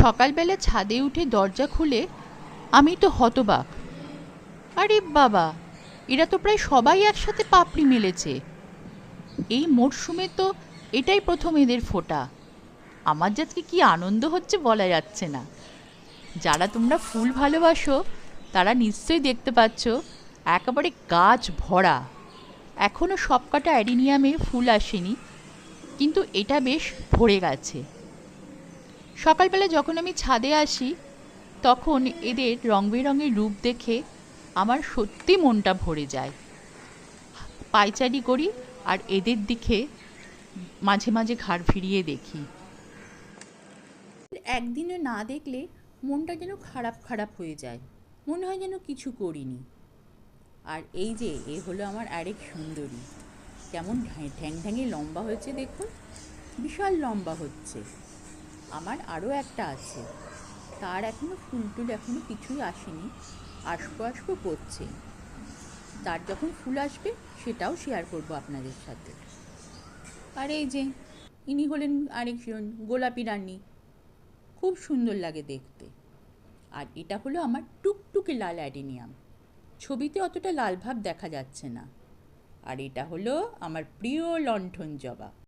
সকালবেলা ছাদে উঠে দরজা খুলে আমি তো হতবাক। আরে বাবা, এরা তো প্রায় সবাই একসাথে পাপড়ি মেলেছে। এই মরশুমে তো এটাই প্রথম এদের ফোটা। আমার যে আজকে কি আনন্দ হচ্ছে বলা যাচ্ছে না। যারা তোমরা ফুল ভালোবাসো তারা নিশ্চয়ই দেখতে পাচ্ছ একেবারে গাছ ভরা। এখনও সবকটা অ্যাডিনিয়ামে ফুল আসেনি, কিন্তু এটা বেশ ভরে গেছে। সকালবেলা যখন আমি ছাদে আসি তখন এদের রং বেরঙের রূপ দেখে আমার সত্যি মনটা ভরে যায়। পায়চারি করি আর এদের দিকে মাঝে মাঝে ঘাড় ফিরিয়ে দেখি। একদিনও না দেখলে মনটা যেন খারাপ খারাপ হয়ে যায়, মনে হয় যেন কিছু করিনি। আর এই যে এ হলো আমার আরেক সুন্দরী, কেমন ঠ্যাং ঠ্যাঙে লম্বা হয়েছে দেখুন, বিশাল লম্বা হচ্ছে। আমার আরও একটা আছে, তার এখনও ফুল টুল এখনও কিছুই আসেনি, আসবো আসবো করছে। তার যখন ফুল আসবে সেটাও শেয়ার করব আপনাদের সাথে। আর এই যে ইনি হলেন আরেকজন গোলাপি রানী, খুব সুন্দর লাগে দেখতে। আর এটা হলো আমার টুকটুকে লাল অ্যাডিনিয়াম, ছবিতে অতটা লাল ভাব দেখা যাচ্ছে না। আর এটা হলো আমার প্রিয় লণ্ঠন জবা।